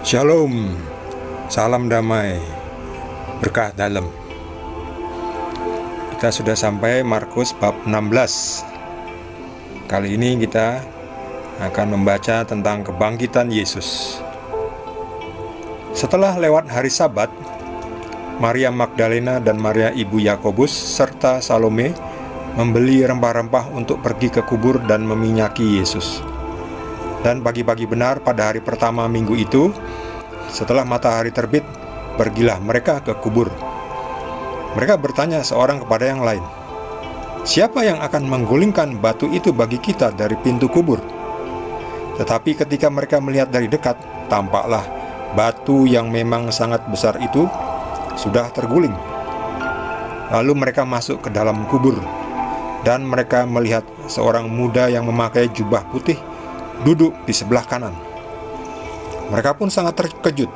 Shalom, salam damai, berkah dalam. Kita sudah sampai Markus bab 16. Kali ini kita akan membaca tentang kebangkitan Yesus. Setelah lewat hari Sabat, Maria Magdalena dan Maria ibu Yakobus serta Salome membeli rempah-rempah untuk pergi ke kubur dan meminyaki Yesus. Dan pagi-pagi benar pada hari pertama minggu itu, setelah matahari terbit, pergilah mereka ke kubur. Mereka bertanya seorang kepada yang lain, "Siapa yang akan menggulingkan batu itu bagi kita dari pintu kubur?" Tetapi ketika mereka melihat dari dekat, tampaklah batu yang memang sangat besar itu sudah terguling. Lalu mereka masuk ke dalam kubur, dan mereka melihat seorang muda yang memakai jubah putih duduk di sebelah kanan. Mereka pun sangat terkejut.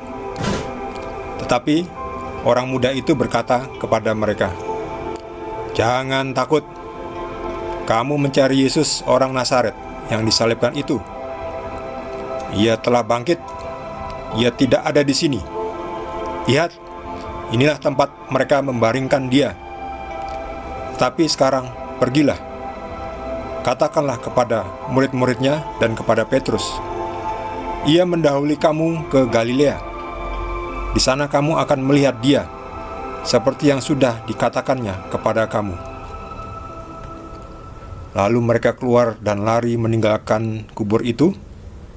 Tetapi orang muda itu berkata kepada mereka, "Jangan takut. Kamu mencari Yesus orang Nazaret yang disalibkan itu. Ia telah bangkit. Ia tidak ada di sini. Lihat, inilah tempat mereka membaringkan dia. Tapi sekarang pergilah. Katakanlah kepada murid-muridnya dan kepada Petrus, ia mendahului kamu ke Galilea. Di sana kamu akan melihat dia, seperti yang sudah dikatakannya kepada kamu." Lalu mereka keluar dan lari meninggalkan kubur itu,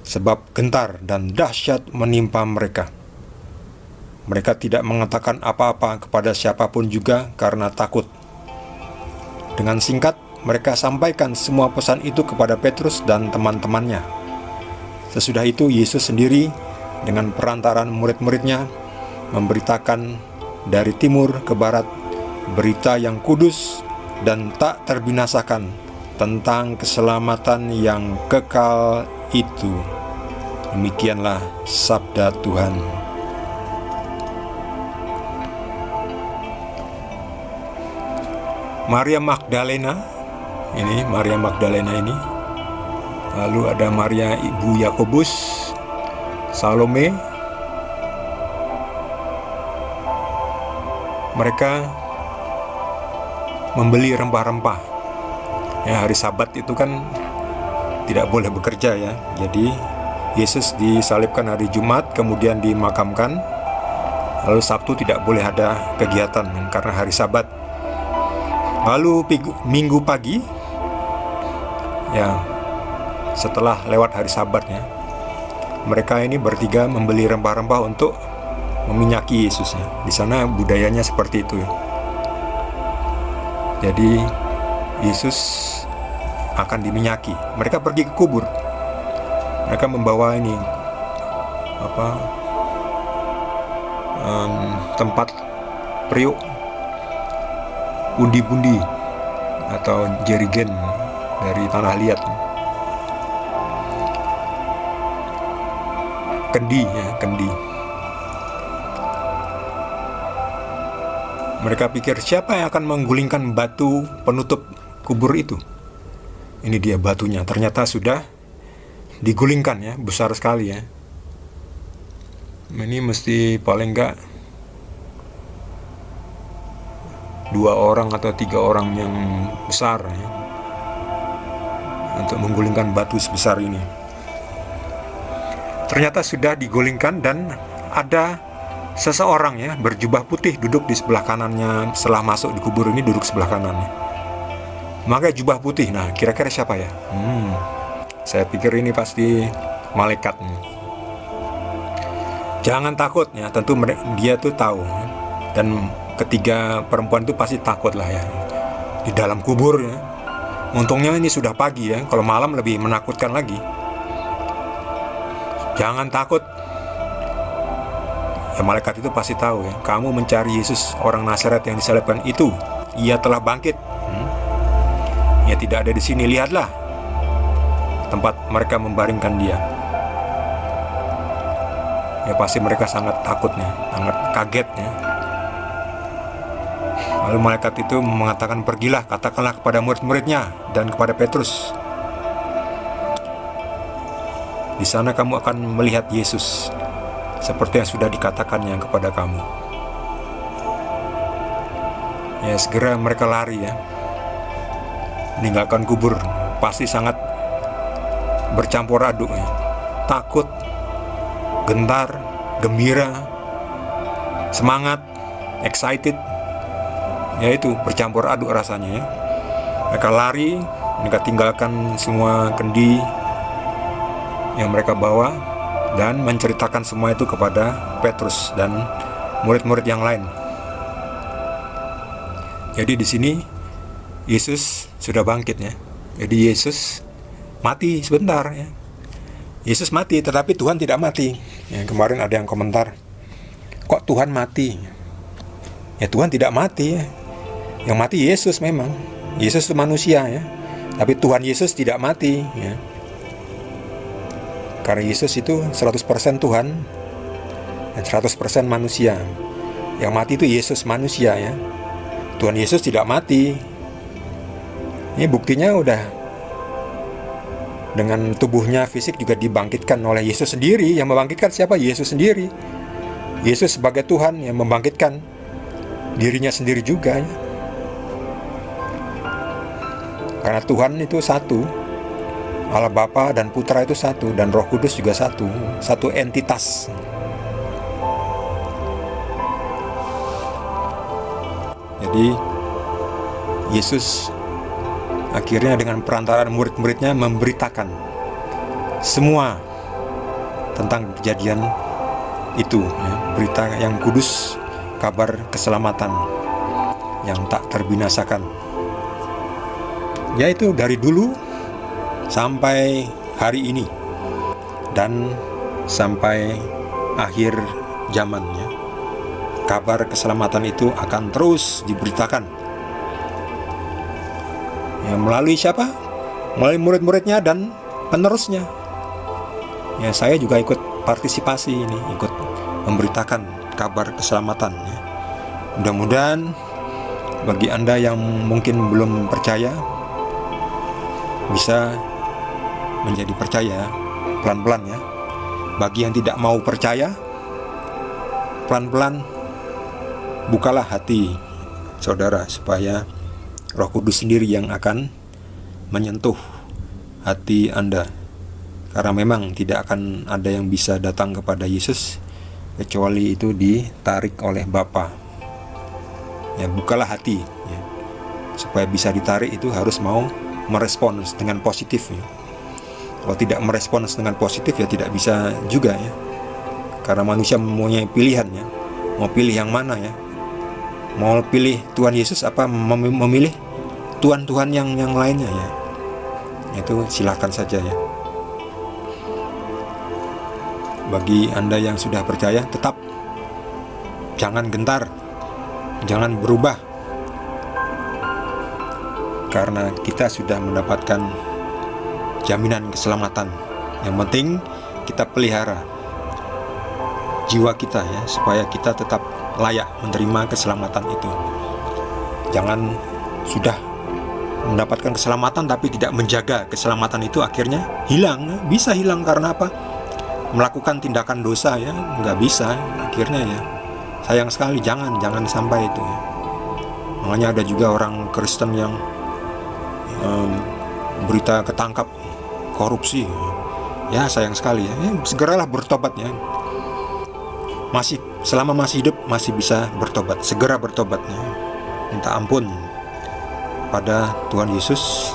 sebab gentar dan dahsyat menimpa mereka. Mereka tidak mengatakan apa-apa kepada siapapun juga karena takut. Dengan singkat, mereka sampaikan semua pesan itu kepada Petrus dan teman-temannya. Sesudah itu Yesus sendiri dengan perantaran murid-muridnya memberitakan dari timur ke barat berita yang kudus dan tak terbinasakan tentang keselamatan yang kekal itu. Demikianlah sabda Tuhan. Maria Magdalena ini, lalu ada Maria ibu Yakobus, Salome. Mereka membeli rempah-rempah. Ya, hari Sabat itu kan tidak boleh bekerja ya. Jadi Yesus disalibkan hari Jumat, kemudian dimakamkan. Lalu Sabtu tidak boleh ada kegiatan karena hari Sabat. Lalu Minggu pagi, ya, setelah lewat hari Sabatnya, mereka ini bertiga membeli rempah-rempah untuk meminyaki Yesus ya. Di sana budayanya seperti itu. Jadi Yesus akan diminyaki. Mereka pergi ke kubur. Mereka membawa ini tempat periuk, undi-bundi atau jerigen dari tanah liat, kendi. Mereka pikir, siapa yang akan menggulingkan batu penutup kubur itu? Ini dia batunya, ternyata sudah digulingkan ya, besar sekali ya. Ini mesti paling enggak 2 orang atau 3 orang yang besar ya, untuk menggulingkan batu sebesar ini. Ternyata sudah digulingkan dan ada seseorang ya berjubah putih duduk di sebelah kanannya. Setelah masuk di kubur ini duduk sebelah kanannya, maka jubah putih. Nah, kira-kira siapa ya? Saya pikir ini pasti malaikat. Jangan takut ya, tentu dia tuh tahu. Dan ketiga perempuan itu pasti takut lah ya, di dalam kubur ya. Untungnya ini sudah pagi ya, kalau malam lebih menakutkan lagi. Jangan takut. Ya, malaikat itu pasti tahu ya, kamu mencari Yesus orang Nazaret yang disalibkan itu. Ia telah bangkit. Ia tidak ada di sini. Lihatlah tempat mereka membaringkan dia. Ya, pasti mereka sangat takutnya, sangat kagetnya. Lalu malaikat itu mengatakan, "Pergilah, katakanlah kepada murid-muridnya dan kepada Petrus, Di sana kamu akan melihat Yesus, seperti yang sudah dikatakannya kepada kamu. Ya, segera mereka lari ya, meninggalkan kubur. Pasti sangat bercampur aduk ya. Takut, gentar, gembira, semangat, excited. Ya, itu bercampur aduk rasanya ya. Mereka lari, mereka tinggalkan semua kendi yang mereka bawa dan menceritakan semua itu kepada Petrus dan murid-murid yang lain. Jadi di sini Yesus sudah bangkit ya. Jadi Yesus mati sebentar ya. Yesus mati, tetapi Tuhan tidak mati. Ya, kemarin ada yang komentar, kok Tuhan mati? Ya, Tuhan tidak mati ya. Yang mati Yesus memang. Yesus itu manusia ya. Tapi Tuhan Yesus tidak mati ya. Karena Yesus itu 100% Tuhan dan 100% manusia. Yang mati itu Yesus manusia ya. Tuhan Yesus tidak mati. Ini buktinya udah dengan tubuhnya fisik juga dibangkitkan oleh Yesus sendiri. Yang membangkitkan siapa? Yesus sendiri. Yesus sebagai Tuhan yang membangkitkan dirinya sendiri juga ya. Karena Tuhan itu satu, Allah Bapa dan Putra itu satu, dan Roh Kudus juga satu entitas. Jadi Yesus akhirnya dengan perantaraan murid-muridnya memberitakan semua tentang kejadian itu ya, berita yang kudus, kabar keselamatan yang tak terbinasakan. Yaitu dari dulu sampai hari ini dan sampai akhir zamannya. Kabar keselamatan itu akan terus diberitakan. Ya, melalui siapa? Melalui murid-muridnya dan penerusnya. Ya, saya juga ikut partisipasi ini, ikut memberitakan kabar keselamatan ya. Mudah-mudahan bagi Anda yang mungkin belum percaya bisa menjadi percaya pelan-pelan ya. Bagi yang tidak mau percaya, pelan-pelan bukalah hati saudara supaya Roh Kudus sendiri yang akan menyentuh hati Anda. Karena memang tidak akan ada yang bisa datang kepada Yesus kecuali itu ditarik oleh Bapa. Ya, bukalah hati ya. Supaya bisa ditarik itu harus mau merespons dengan positif ya. Kalau tidak merespons dengan positif ya tidak bisa juga ya. Karena manusia mempunyai pilihan ya. Mau pilih yang mana ya? Mau pilih Tuhan Yesus apa memilih Tuhan-Tuhan yang lainnya ya? Itu silakan saja ya. Bagi Anda yang sudah percaya, tetap jangan gentar, jangan berubah. Karena kita sudah mendapatkan jaminan keselamatan. Yang penting kita pelihara jiwa kita ya, supaya kita tetap layak menerima keselamatan itu. Jangan sudah mendapatkan keselamatan tapi tidak menjaga keselamatan itu, akhirnya hilang. Bisa hilang karena apa? Melakukan tindakan dosa ya, nggak bisa. Akhirnya ya sayang sekali, jangan sampai itu ya. Makanya ada juga orang Kristen yang berita ketangkap korupsi ya, sayang sekali ya. Segeralah bertobat ya. Selama masih hidup masih bisa bertobat, segera bertobat ya. Minta ampun pada Tuhan Yesus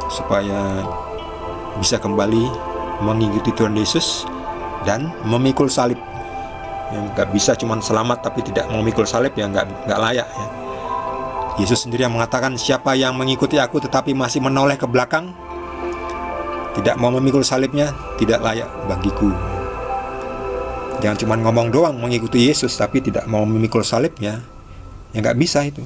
supaya bisa kembali mengikuti Tuhan Yesus dan memikul salib. Ya, nggak bisa cuma selamat tapi tidak memikul salib ya, nggak layak ya. Yesus sendiri yang mengatakan, siapa yang mengikuti aku tetapi masih menoleh ke belakang, tidak mau memikul salibnya, tidak layak bagiku. Jangan cuma ngomong doang mengikuti Yesus tapi tidak mau memikul salibnya, ya nggak bisa itu.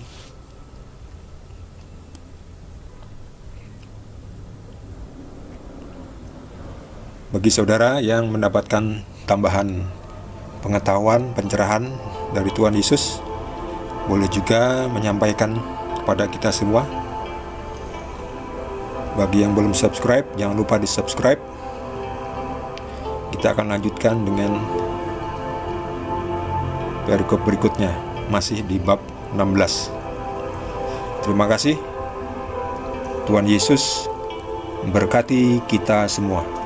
Bagi saudara yang mendapatkan tambahan pengetahuan, pencerahan dari Tuhan Yesus, boleh juga menyampaikan kepada kita semua. Bagi yang belum subscribe, jangan lupa di subscribe. kita akan lanjutkan dengan perikop berikutnya, masih di bab 16. Terima kasih. Tuhan Yesus memberkati kita semua.